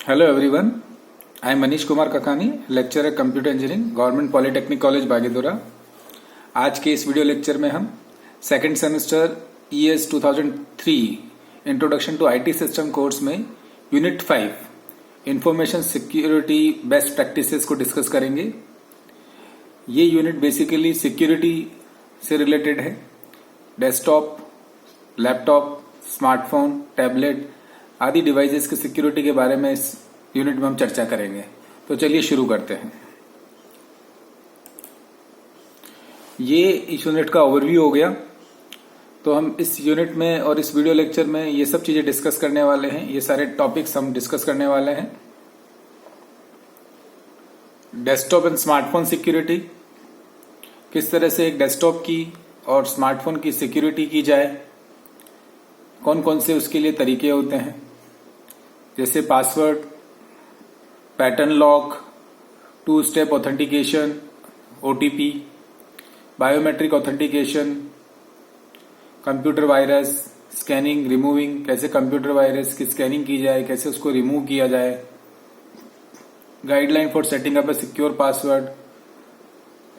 Hello everyone, I am Manish Kumar Kakani, lecturer computer engineering, government polytechnic college Bagedora. आज के इस video lecture में हम second semester ES 2003 introduction to IT system course में unit 5 information security best practices को discuss करेंगे। ये यूनिट बेसिकली सिक्योरिटी से रिलेटेड है। डेस्कटॉप, लैपटॉप, स्मार्टफोन, टैबलेट आदि डिवाइसेस की सिक्योरिटी के बारे में इस यूनिट में हम चर्चा करेंगे। तो चलिए शुरू करते हैं। ये इस यूनिट का ओवरव्यू हो गया। तो हम इस यूनिट में और इस वीडियो लेक्चर में ये सब चीजें डिस्कस करने वाले हैं। ये सारे टॉपिक्स हम डिस्कस करने वाले हैं। डेस्कटॉप एंड स्मार्टफोन सिक्योरिटी, किस तरह से एक डेस्कटॉप की और स्मार्टफोन की सिक्योरिटी की जाए, कौन कौन से उसके लिए तरीके होते हैं, जैसे password, pattern lock, 2 step authentication, OTP, biometric authentication, computer virus, scanning, removing, कैसे कंप्यूटर वायरस की स्कैनिंग की जाए, कैसे उसको रिमूव किया जाए, guideline for setting up A secure password,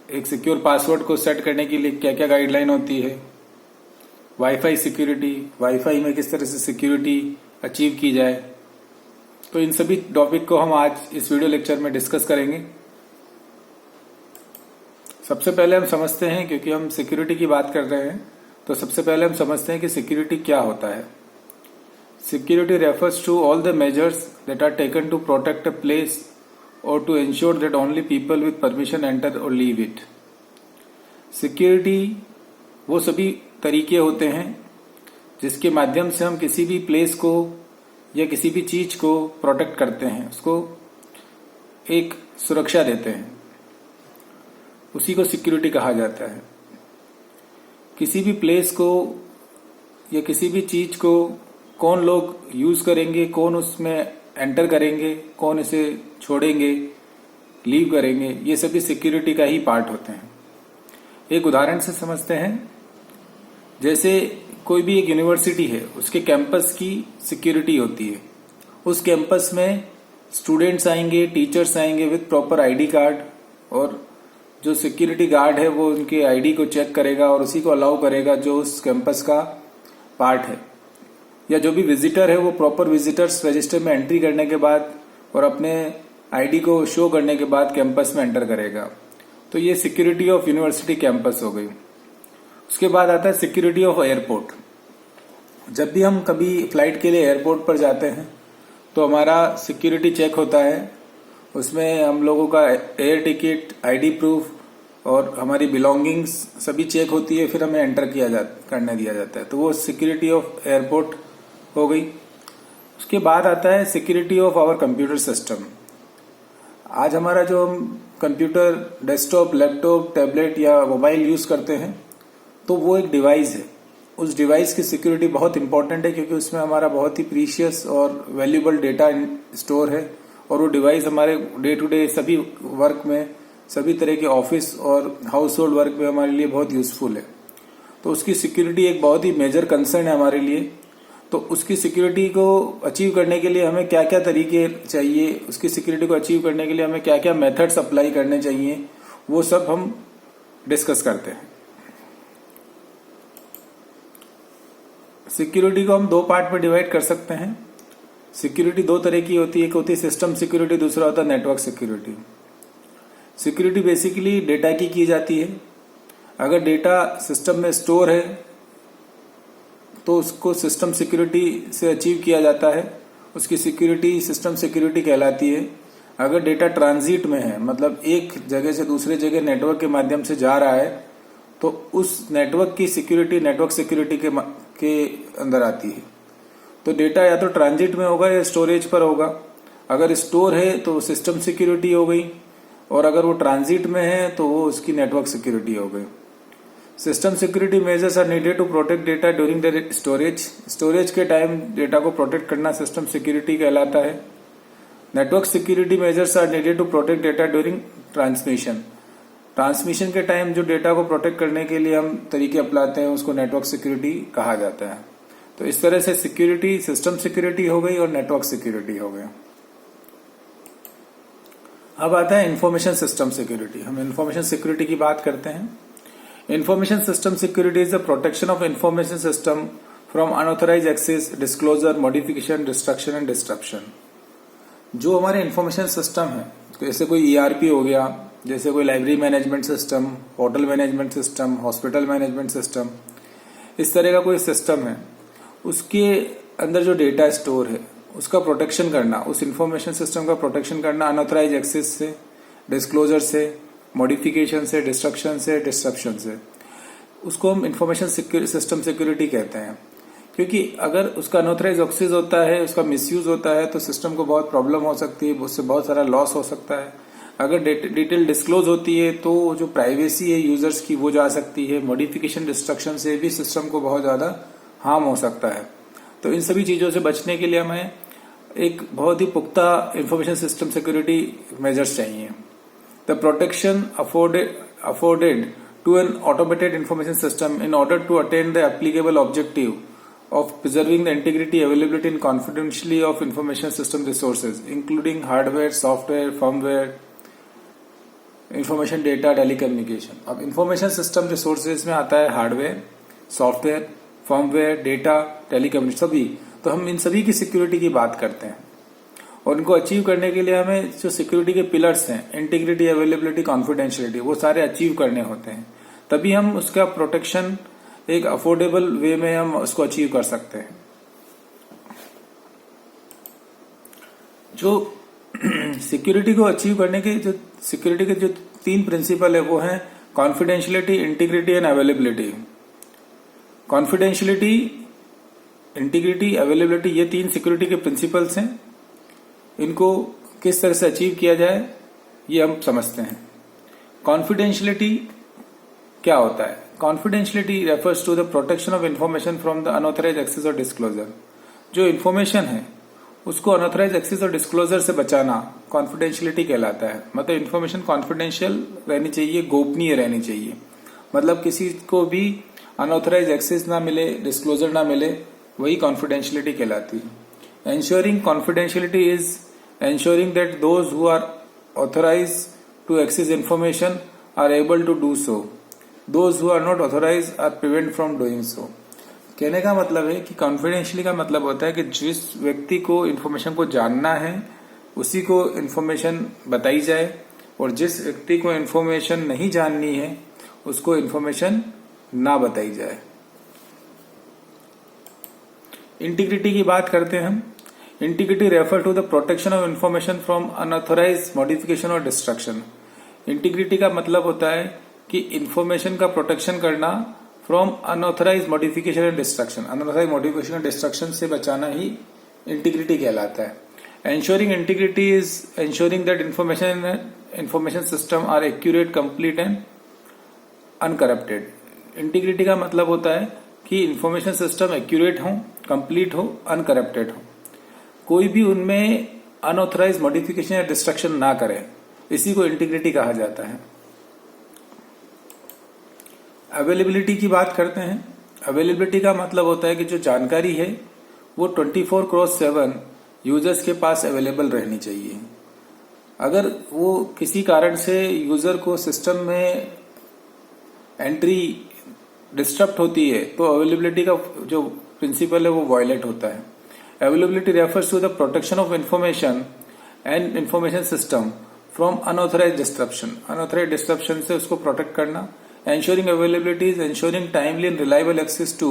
एक सिक्योर पासवर्ड को सेट करने के लिए क्या क्या गाइडलाइन होती है, वाईफाई सिक्योरिटी, वाईफाई में किस तरह से सिक्योरिटी अचीव की जाए। तो इन सभी टॉपिक को हम आज इस वीडियो लेक्चर में डिस्कस करेंगे। सबसे पहले हम समझते हैं, क्योंकि हम सिक्योरिटी की बात कर रहे हैं, तो सबसे पहले हम समझते हैं कि सिक्योरिटी क्या होता है। Security refers to all the measures that are taken to protect a place और to ensure that only people with permission enter और लीव इट। सिक्योरिटी वो सभी तरीके होते हैं जिसके माध्यम से हम किसी भी प्लेस को या किसी भी चीज को प्रोटेक्ट करते हैं, उसको एक सुरक्षा देते हैं, उसी को सिक्योरिटी कहा जाता है। किसी भी प्लेस को या किसी भी चीज को कौन लोग यूज करेंगे, कौन उसमें एंटर करेंगे, कौन इसे छोड़ेंगे, लीव करेंगे, ये सभी सिक्योरिटी का ही पार्ट होते हैं। एक उदाहरण से समझते हैं। जैसे कोई भी एक यूनिवर्सिटी है, उसके कैंपस की सिक्योरिटी होती है। उस कैंपस में स्टूडेंट्स आएंगे, टीचर्स आएंगे विद प्रॉपर आईडी कार्ड, और जो सिक्योरिटी गार्ड है वो उनके आईडी को चेक करेगा और उसी को अलाउ करेगा जो उस कैंपस का पार्ट है। या जो भी विजिटर है वो प्रॉपर विजिटर्स रजिस्टर में एंट्री करने के बाद और अपने आईडी को शो करने के बाद कैंपस में एंटर करेगा। तो ये सिक्योरिटी ऑफ यूनिवर्सिटी कैंपस हो गई। उसके बाद आता है सिक्योरिटी ऑफ एयरपोर्ट। जब भी हम कभी फ्लाइट के लिए एयरपोर्ट पर जाते हैं तो हमारा सिक्योरिटी चेक होता है। उसमें हम लोगों का एयर टिकट, आईडी प्रूफ और हमारी बिलोंगिंग्स सभी चेक होती है, फिर हमें एंटर करने दिया जाता है। तो वो सिक्योरिटी ऑफ एयरपोर्ट हो गई। उसके बाद आता है security of our computer system. आज हमारा जो हम कंप्यूटर, डेस्कटॉप, लैपटॉप, टैबलेट या मोबाइल यूज करते हैं, तो वो एक डिवाइस है। उस डिवाइस की सिक्योरिटी बहुत इंपॉर्टेंट है, क्योंकि उसमें हमारा बहुत ही प्रीशियस और वैल्यूएबल डेटा स्टोर है, और वो डिवाइस हमारे डे टू डे सभी वर्क में, सभी तरह के ऑफिस और हाउस होल्ड वर्क में हमारे लिए बहुत यूजफुल है। तो उसकी सिक्योरिटी एक बहुत ही मेजर कंसर्न है हमारे लिए। तो उसकी सिक्योरिटी को अचीव करने के लिए हमें क्या क्या तरीके चाहिए, उसकी सिक्योरिटी को अचीव करने के लिए हमें क्या क्या मेथड्स अप्लाई करने चाहिए, वो सब हम डिस्कस करते हैं। सिक्योरिटी को हम 2 पार्ट में डिवाइड कर सकते हैं। सिक्योरिटी 2 तरह की होती है, एक होती है सिस्टम सिक्योरिटी, दूसरा होता है network security. Security basically data की जाती है। अगर डेटा सिस्टम में स्टोर है तो उसको सिस्टम सिक्योरिटी से अचीव किया जाता है, उसकी सिक्योरिटी सिस्टम सिक्योरिटी कहलाती है। अगर डेटा ट्रांजिट में है, मतलब एक जगह से दूसरे जगह नेटवर्क के माध्यम से जा रहा है, तो उस नेटवर्क की सिक्योरिटी नेटवर्क सिक्योरिटी के अंदर आती है। तो डेटा या तो ट्रांजिट में होगा या स्टोरेज पर होगा। अगर स्टोर है तो सिस्टम सिक्योरिटी हो गई, और अगर वो ट्रांजिट में है तो वो उसकी नेटवर्क सिक्योरिटी हो गई। System security measures are needed to protect data during the storage. Storage के टाइम डेटा को प्रोटेक्ट करना सिस्टम सिक्योरिटी कहलाता है। Network security measures are needed to protect data during transmission. Transmission के टाइम जो data को प्रोटेक्ट करने के लिए हम तरीके अपनाते हैं, उसको नेटवर्क सिक्योरिटी कहा जाता है। तो इस तरह से सिक्योरिटी सिस्टम सिक्योरिटी हो गई और नेटवर्क सिक्योरिटी हो गया। अब आता है इंफॉर्मेशन सिस्टम सिक्योरिटी। हम इंफॉर्मेशन सिक्योरिटी की बात करते हैं। Information system security is the protection of information system from unauthorised access, disclosure, modification, destruction and disruption. जो हमारे इंफॉर्मेशन सिस्टम है, जैसे कोई ईआरपी हो गया, जैसे कोई library management system, hotel management system, hospital management system, इस तरह का कोई सिस्टम है, उसके अंदर जो डेटा स्टोर है उसका प्रोटेक्शन करना, उस इंफॉर्मेशन सिस्टम का प्रोटेक्शन करना अनऑथराइज एक्सेस से, डिस्क्लोजर से, मॉडिफिकेशन से, डिस्ट्रक्शन से, डिस्ट्रप्शन से, उसको हम इंफॉर्मेशन सिस्टम सिक्योरिटी कहते हैं। क्योंकि अगर उसका अनऑथराइज एक्सेस होता है, उसका मिसयूज होता है, तो सिस्टम को बहुत प्रॉब्लम हो सकती है, उससे बहुत सारा लॉस हो सकता है। अगर डिटेल डिस्क्लोज होती है तो जो प्राइवेसी है यूजर्स की वो जा सकती है। मॉडिफिकेशन, डिस्ट्रक्शन से भी सिस्टम को बहुत ज्यादा हार्म हो सकता है। तो इन सभी चीजों से बचने के लिए हमें एक बहुत ही पुख्ता इंफॉर्मेशन सिस्टम सिक्योरिटी मेजर्स चाहिए। The protection afforded to an automated information system in order to attain the applicable objective of preserving the integrity, availability and confidentiality of information system resources including hardware, software, firmware, information data, telecommunication। अब information system resources में आता है hardware, software, firmware, data, telecommunication, सभी। तो हम इन सभी की security की बात करते हैं और इनको अचीव करने के लिए हमें जो सिक्योरिटी के पिलर्स हैं, इंटीग्रिटी, अवेलेबिलिटी, कॉन्फिडेंशियलिटी, वो सारे अचीव करने होते हैं। तभी हम उसका प्रोटेक्शन एक अफोर्डेबल वे में हम उसको अचीव कर सकते हैं। जो सिक्योरिटी को अचीव करने के जो सिक्योरिटी के जो 3 प्रिंसिपल है वो हैं confidentiality, integrity and availability. Confidentiality, integrity, availability, ये 3 सिक्योरिटी के प्रिंसिपल्स हैं। इनको किस तरह से अचीव किया जाए ये हम समझते हैं। कॉन्फिडेंशियलिटी क्या होता है? Confidentiality refers to the protection of information from the unauthorized access or disclosure। जो इन्फॉर्मेशन है उसको अनऑथराइज एक्सेस और डिस्क्लोजर से बचाना कॉन्फिडेंशियलिटी कहलाता है। मतलब इन्फॉर्मेशन कॉन्फिडेंशियल रहनी चाहिए, गोपनीय रहनी चाहिए। मतलब किसी को भी अनऑथराइज एक्सेस ना मिले, डिस्क्लोजर ना मिले, वही कॉन्फिडेंशियलिटी कहलाती है। Ensuring confidentiality is ensuring that those who are authorised to access information are able to do so, Those who are not authorized are prevent from doing so। कहने का मतलब है कि कॉन्फिडेंशियली का मतलब होता है कि जिस व्यक्ति को इन्फॉर्मेशन को जानना है उसी को इन्फॉर्मेशन बताई जाए, और जिस व्यक्ति को इन्फॉर्मेशन नहीं जाननी है उसको इन्फॉर्मेशन ना बताई जाए। इंटीग्रिटी की बात करते हैं हम। Integrity refer to the protection of information from unauthorised modification और डिस्ट्रक्शन। इंटीग्रिटी का मतलब होता है कि इंफॉर्मेशन का प्रोटेक्शन करना from unauthorised modification and destruction. Unauthorised modification and destruction से बचाना ही इंटीग्रिटी कहलाता है। Ensuring integrity is ensuring that information system are accurate, complete and uncorrupted. Integrity का मतलब होता है कि इंफॉर्मेशन सिस्टम एक्यूरेट हो, कंप्लीट हो, अनकरप्टेड हो, कोई भी उनमें अनऑथराइज मॉडिफिकेशन या डिस्ट्रक्शन ना करे, इसी को इंटीग्रिटी कहा जाता है। अवेलेबिलिटी की बात करते हैं। अवेलेबिलिटी का मतलब होता है कि जो जानकारी है वो 24/7 यूजर्स के पास अवेलेबल रहनी चाहिए। अगर वो किसी कारण से यूजर को सिस्टम में एंट्री डिस्टर्ब होती है तो अवेलेबिलिटी का जो प्रिंसिपल है वो वायलेट होता है। Availability refers to the protection of information and information system from unauthorised disruption. Unauthorised disruption से उसको प्रोटेक्ट करना। Ensuring availability is ensuring timely and reliable access to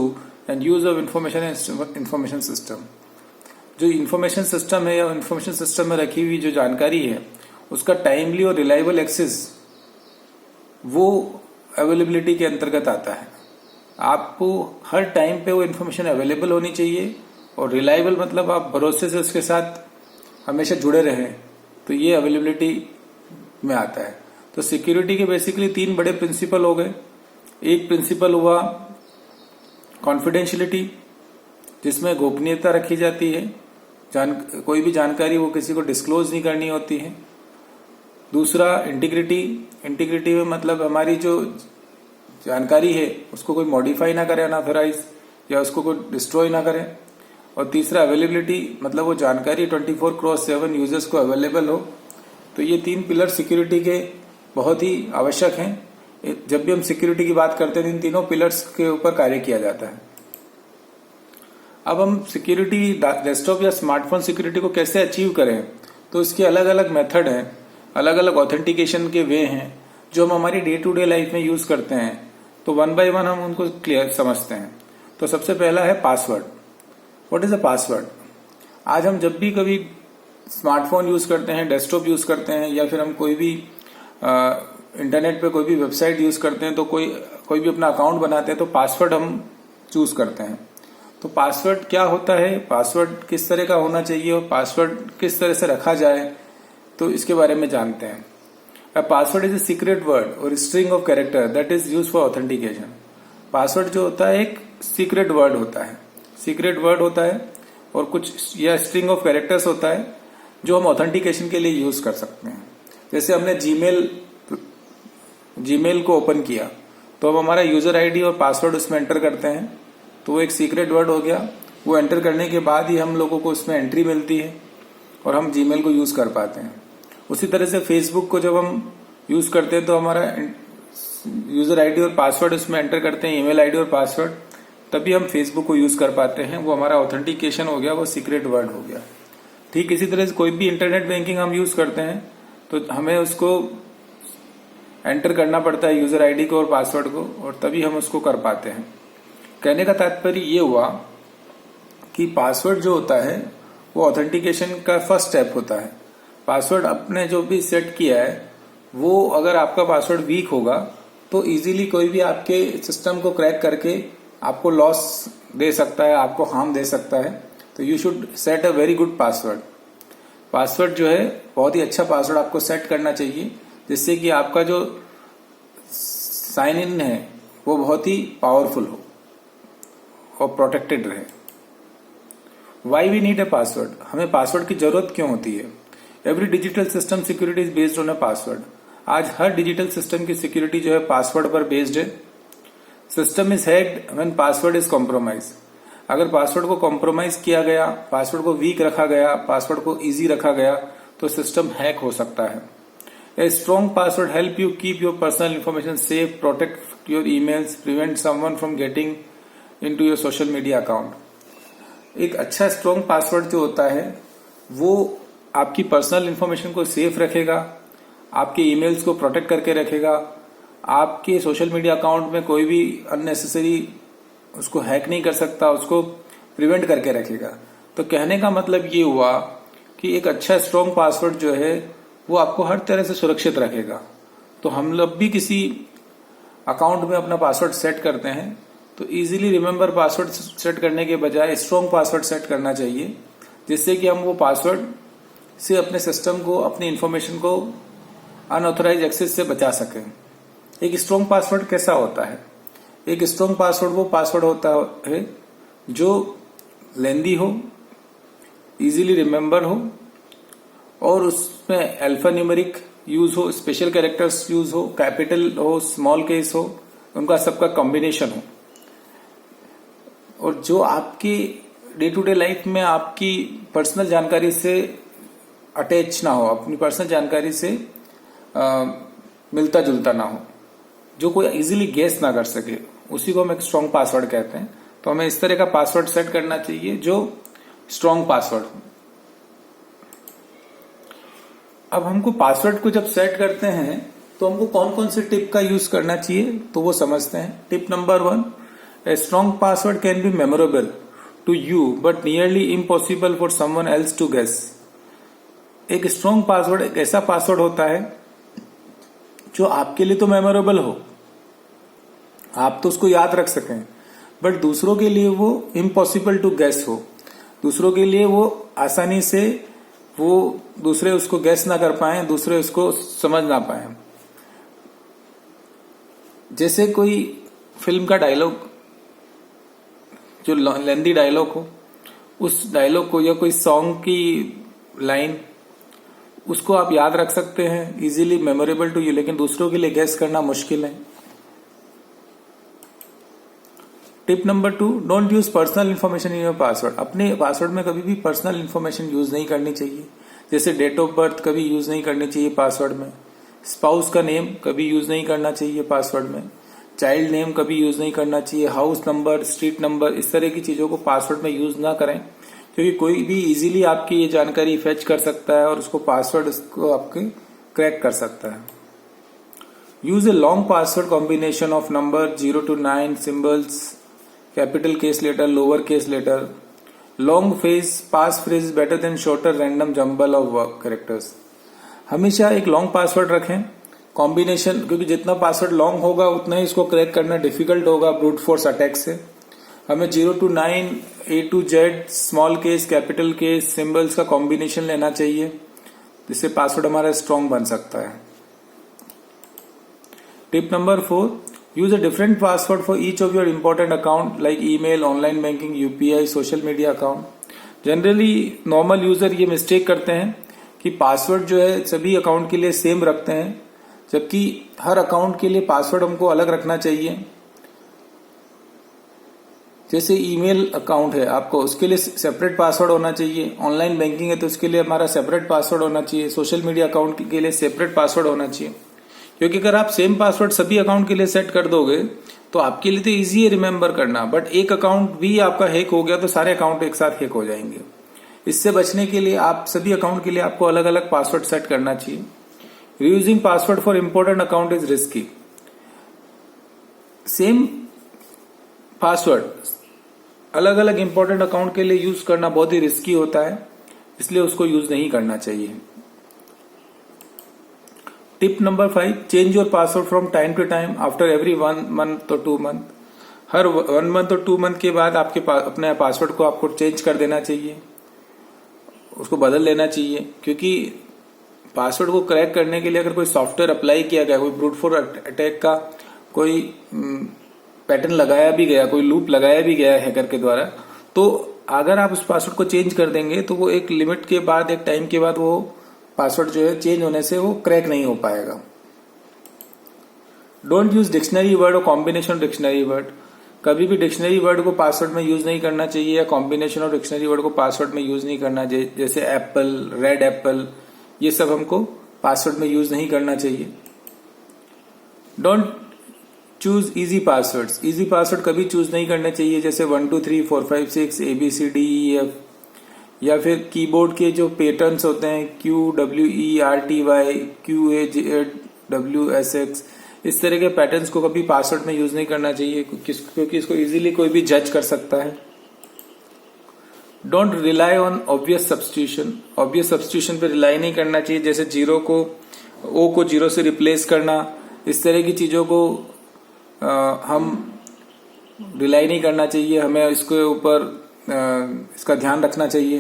and use of information and information system। जो information system है या information system में रखी हुई जो जानकारी है उसका टाइमली और रिलायबल एक्सेस वो अवेलेबिलिटी के अंतर्गत आता है। आपको हर टाइम पे वो इंफॉर्मेशन अवेलेबल होनी चाहिए, और रिलायबल मतलब आप भरोसे से उसके साथ हमेशा जुड़े रहें, तो ये अवेलेबिलिटी में आता है। तो सिक्योरिटी के बेसिकली 3 बड़े प्रिंसिपल हो गए। एक प्रिंसिपल हुआ कॉन्फिडेंशियलिटी, जिसमें गोपनीयता रखी जाती है, कोई भी जानकारी वो किसी को डिस्क्लोज नहीं करनी होती है। दूसरा इंटीग्रिटी। इंटीग्रिटी में मतलब हमारी जो जानकारी है उसको कोई मॉडिफाई ना करे अनऑथराइज, या उसको कोई डिस्ट्रॉय ना करे। और तीसरा अवेलेबिलिटी, मतलब वो जानकारी 24/7 यूजर्स को अवेलेबल हो, तो ये 3 पिलर सिक्योरिटी के बहुत ही आवश्यक हैं। जब भी हम सिक्योरिटी की बात करते हैं इन तीनों पिलर्स के ऊपर कार्य किया जाता है। अब हम सिक्योरिटी डेस्कटॉप या स्मार्टफोन सिक्योरिटी को कैसे अचीव करें, तो इसके अलग अलग मेथड हैं, अलग अलग ऑथेंटिकेशन के वे हैं जो हम हमारी डे टू डे लाइफ में यूज करते हैं। तो वन बाय वन हम उनको क्लियर समझते हैं। तो सबसे पहला है password. What is a password? आज हम जब भी कभी स्मार्टफोन यूज करते हैं, डेस्कटॉप यूज करते हैं, या फिर हम कोई भी इंटरनेट पे कोई भी वेबसाइट यूज करते हैं, तो कोई भी अपना अकाउंट बनाते हैं तो पासवर्ड हम चूज करते हैं। तो पासवर्ड क्या होता है, पासवर्ड किस तरह का होना चाहिए और पासवर्ड किस तरह से रखा जाए, तो इसके बारे में जानते हैं। A password is a secret word or string of character that is used for authentication. Password जो होता है एक सीक्रेट वर्ड होता है, सीक्रेट वर्ड होता है और कुछ या स्ट्रिंग ऑफ कैरेक्टर्स होता है जो हम ऑथेंटिकेशन के लिए यूज कर सकते हैं। जैसे हमने जीमेल को ओपन किया तो हम हमारा यूजर आईडी और पासवर्ड उसमें एंटर करते हैं, तो वो एक सीक्रेट वर्ड हो गया। वो एंटर करने के बाद ही हम लोगों को उसमें एंट्री मिलती है और हम जीमेल को यूज कर पाते हैं। उसी तरह से फेसबुक को जब हम यूज करते हैं तो हमारा यूजर आईडी और पासवर्ड उसमें एंटर करते हैं, ईमेल आईडी और पासवर्ड, तभी हम फेसबुक को यूज कर पाते हैं। वो हमारा ऑथेंटिकेशन हो गया, वो सीक्रेट वर्ड हो गया। ठीक इसी तरह से कोई भी इंटरनेट बैंकिंग हम यूज करते हैं तो हमें उसको एंटर करना पड़ता है, यूजर आईडी को और पासवर्ड को, और तभी हम उसको कर पाते हैं। कहने का तात्पर्य ये हुआ कि पासवर्ड जो होता है वो ऑथेंटिकेशन का फर्स्ट स्टेप होता है। पासवर्ड अपने जो भी सेट किया है वो अगर आपका पासवर्ड वीक होगा तो इजीली कोई भी आपके सिस्टम को क्रैक करके आपको लॉस दे सकता है, आपको हार्म दे सकता है। तो you should set a very good password. Password जो है बहुत ही अच्छा पासवर्ड आपको सेट करना चाहिए, जिससे कि आपका जो साइन इन है वो बहुत ही पावरफुल हो और प्रोटेक्टेड रहे। Why we need a password? हमें पासवर्ड की जरूरत क्यों होती है? Every digital system security is based on a password. आज हर डिजिटल सिस्टम की सिक्योरिटी जो है पासवर्ड पर बेस्ड है। System is hacked when password is compromise. अगर पासवर्ड को कॉम्प्रोमाइज किया गया, पासवर्ड को वीक रखा गया, पासवर्ड को इजी रखा गया, तो सिस्टम हैक हो सकता है। ए strong password help you keep your personal information safe, protect your emails, prevent someone from getting into your social media account. एक अच्छा स्ट्रॉन्ग पासवर्ड जो होता है वो आपकी पर्सनल इंफॉर्मेशन को सेफ रखेगा, आपके ईमेल्स को प्रोटेक्ट करके रखेगा, आपके सोशल मीडिया अकाउंट में कोई भी अननेसेसरी उसको हैक नहीं कर सकता, उसको प्रिवेंट करके रखेगा। तो कहने का मतलब ये हुआ कि एक अच्छा स्ट्रॉन्ग पासवर्ड जो है वो आपको हर तरह से सुरक्षित रखेगा। तो हम लोग भी किसी अकाउंट में अपना पासवर्ड सेट करते हैं तो इजीली रिमेम्बर पासवर्ड सेट करने के बजाय स्ट्रॉन्ग पासवर्ड सेट करना चाहिए, जिससे कि हम वो पासवर्ड से अपने सिस्टम को, अपनी इंफॉर्मेशन को अनऑथराइज एक्सेस से बचा सकें। एक स्ट्रॉन्ग पासवर्ड कैसा होता है? एक स्ट्रॉन्ग पासवर्ड वो पासवर्ड होता है जो लेंदी हो, इजीली रिमेम्बर हो और उसमें अल्फा न्यूमेरिक यूज हो, स्पेशल कैरेक्टर्स यूज हो, कैपिटल हो, स्मॉल केस हो, उनका सबका कॉम्बिनेशन हो, और जो आपकी डे टू डे लाइफ में आपकी पर्सनल जानकारी से अटैच ना हो, अपनी पर्सनल जानकारी से मिलता जुलता ना हो, जो कोई इजीली गेस ना कर सके, उसी को हम एक स्ट्रॉन्ग पासवर्ड कहते हैं। तो हमें इस तरह का पासवर्ड सेट करना चाहिए जो स्ट्रॉन्ग पासवर्ड हो। अब हमको पासवर्ड को जब सेट करते हैं तो हमको कौन कौन से टिप का यूज करना चाहिए तो वो समझते हैं। Tip number 1, a strong password can be memorable to you but nearly impossible for someone else to guess. एक स्ट्रॉन्ग पासवर्ड एक ऐसा पासवर्ड होता है जो आपके लिए तो मेमोरेबल हो, आप तो उसको याद रख सकें, बट दूसरों के लिए वो इम्पॉसिबल टू गेस हो, दूसरों के लिए वो आसानी से वो दूसरे उसको गेस ना कर पाए, दूसरे उसको समझ ना पाए। जैसे कोई फिल्म का डायलॉग, जो लेंदी डायलॉग हो, उस डायलॉग को या कोई सॉन्ग की लाइन, उसको आप याद रख सकते हैं, इजीली मेमोरेबल टू यू, लेकिन दूसरों के लिए गेस करना मुश्किल है। Tip number 2, don't use personal information in your password. अपने पासवर्ड में कभी भी पर्सनल इन्फॉर्मेशन यूज नहीं करनी चाहिए। जैसे डेट ऑफ बर्थ कभी यूज नहीं करनी चाहिए पासवर्ड में, स्पाउस का नेम कभी यूज नहीं करना चाहिए पासवर्ड में, चाइल्ड नेम कभी यूज नहीं करना चाहिए, हाउस नंबर, स्ट्रीट नंबर, इस तरह की चीजों को पासवर्ड में यूज ना करें, क्योंकि कोई भी इजीली आपकी ये जानकारी फेच कर सकता है और उसको पासवर्ड उसको आपके क्रैक कर सकता है। Use a long password combination of number 0 to 9 symbols, capital case letter, lower case letter. Long pass phrase is better than shorter random jumble of work characters. हमेशा एक लॉन्ग पासवर्ड रखें combination, क्योंकि जितना password long होगा उतना ही इसको crack करना difficult होगा ब्रूट फोर्स अटैक से। हमें 0 to 9 A to Z small case, capital case, symbols का कॉम्बिनेशन लेना चाहिए, जिससे पासवर्ड हमारा स्ट्रॉन्ग बन सकता है। Tip number 4, use a different password for each of your important account like email, online banking, UPI, social media account। Generally normal user ये mistake करते हैं कि पासवर्ड जो है सभी अकाउंट के लिए सेम रखते हैं, जबकि हर अकाउंट के लिए पासवर्ड हमको अलग रखना चाहिए। जैसे ईमेल अकाउंट है आपको, उसके लिए सेपरेट पासवर्ड होना चाहिए, ऑनलाइन बैंकिंग है तो उसके लिए हमारा सेपरेट पासवर्ड होना चाहिए, सोशल मीडिया अकाउंट के लिए सेपरेट पासवर्ड होना चाहिए। क्योंकि अगर आप सेम पासवर्ड सभी अकाउंट के लिए सेट कर दोगे तो आपके लिए तो इजी है रिमेम्बर करना, बट एक अकाउंट भी आपका हैक हो गया तो सारे अकाउंट एक साथ हैक हो जाएंगे। इससे बचने के लिए आप सभी अकाउंट के लिए आपको अलग अलग पासवर्ड सेट करना चाहिए। Reusing password for important account is risky. Same password अलग अलग इंपॉर्टेंट अकाउंट के लिए यूज करना बहुत ही रिस्की होता है, इसलिए उसको यूज नहीं करना चाहिए। Tip number 5, change your password from time to time after every 1 month और 2 month। हर 1 month और 2 month के बाद आपके अपने पासवर्ड को आपको चेंज कर देना चाहिए, उसको बदल लेना चाहिए। क्योंकि पासवर्ड को क्रैक करने के लिए अगर कोई सॉफ्टवेयर अप्लाई किया गया, कोई ब्रूट फोर्स अटैक का कोई पैटर्न लगाया भी गया, कोई लूप लगाया भी गया हैकर के द्वारा, तो अगर आप उस पासवर्ड को चेंज कर देंगे तो वो एक लिमिट के बाद, एक टाइम के बाद वो पासवर्ड जो है चेंज होने से वो क्रैक नहीं हो पाएगा। डोंट यूज डिक्शनरी वर्ड और कॉम्बिनेशन डिक्शनरी वर्ड। कभी भी डिक्शनरी वर्ड को पासवर्ड में यूज नहीं करना चाहिए, या कॉम्बिनेशन और डिक्शनरी वर्ड को पासवर्ड में यूज नहीं करना चाहिए। जैसे एप्पल, रेड एप्पल, ये सब हमको पासवर्ड में यूज नहीं करना चाहिए। Don't choose easy passwords. Easy password कभी चूज नहीं करने चाहिए, जैसे 1 2 3 4 5 6 ABCDEF, या फिर कीबोर्ड के जो पैटर्न्स होते हैं QWERTY, QAZWSX, इस तरह के पैटर्न्स को कभी पासवर्ड में यूज नहीं करना चाहिए, क्योंकि इसको इजीली कोई भी जज कर सकता है। Don't rely on obvious substitution. Obvious substitution पे रिलाई नहीं करना चाहिए, जैसे O को 0 से रिप्लेस करना, इस तरह की चीजों को हम रिलाई नहीं करना चाहिए। हमें इसके ऊपर इसका ध्यान रखना चाहिए।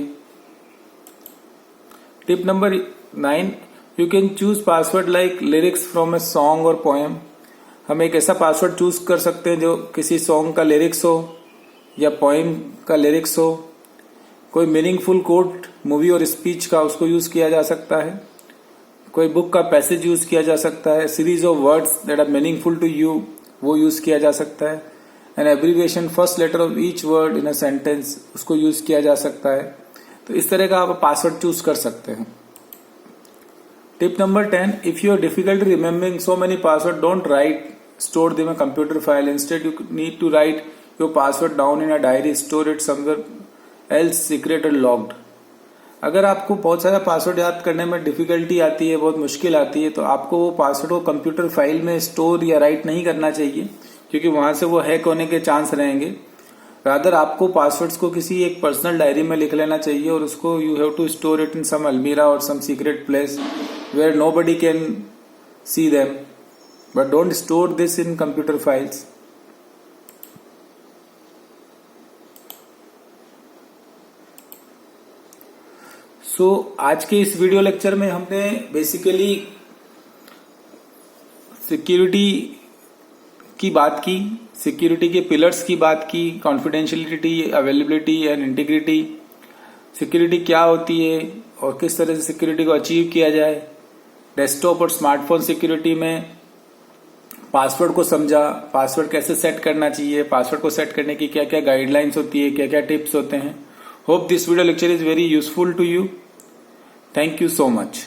Tip number 9, you can choose password like lyrics from a song और पोएम। हम एक ऐसा पासवर्ड चूज कर सकते हैं जो किसी सॉन्ग का लिरिक्स हो या पोएम का लिरिक्स हो। कोई मीनिंगफुल कोट मूवी और स्पीच का, उसको यूज किया जा सकता है। कोई बुक का पैसेज यूज किया जा सकता है। Series of words that are meaningful to you, वो यूज किया जा सकता है। An abbreviation, first letter of each word in a sentence, उसको यूज किया जा सकता है। तो इस तरह का आप पासवर्ड चूज कर सकते हैं। Tip number 10, if you are difficult remembering so many password, don't write store them in computer file. Instead you need to write your password down in a diary, store it somewhere else, secret और locked. अगर आपको बहुत सारा password याद करने में difficulty आती है, बहुत मुश्किल आती है, तो आपको वो पासवर्ड को कंप्यूटर फाइल में स्टोर या राइट नहीं करना चाहिए, क्योंकि वहां से वो हैक होने के चांस रहेंगे। रादर आपको पासवर्ड्स को किसी एक पर्सनल डायरी में लिख लेना चाहिए और उसको you have to store it in some अलमीरा और some secret place where nobody can see them, but don't store this in computer files. आज के इस वीडियो लेक्चर में हमने बेसिकली सिक्योरिटी की बात की, सिक्योरिटी के पिलर्स की बात की, confidentiality, availability and integrity, security क्या होती है और किस तरह से सिक्योरिटी को अचीव किया जाए। डेस्कटॉप और स्मार्टफोन सिक्योरिटी में पासवर्ड को समझा, पासवर्ड कैसे सेट करना चाहिए, पासवर्ड को सेट करने की क्या क्या गाइडलाइंस होती है, क्या क्या टिप्स होते हैं। Hope this video lecture is very useful to you. Thank you so much.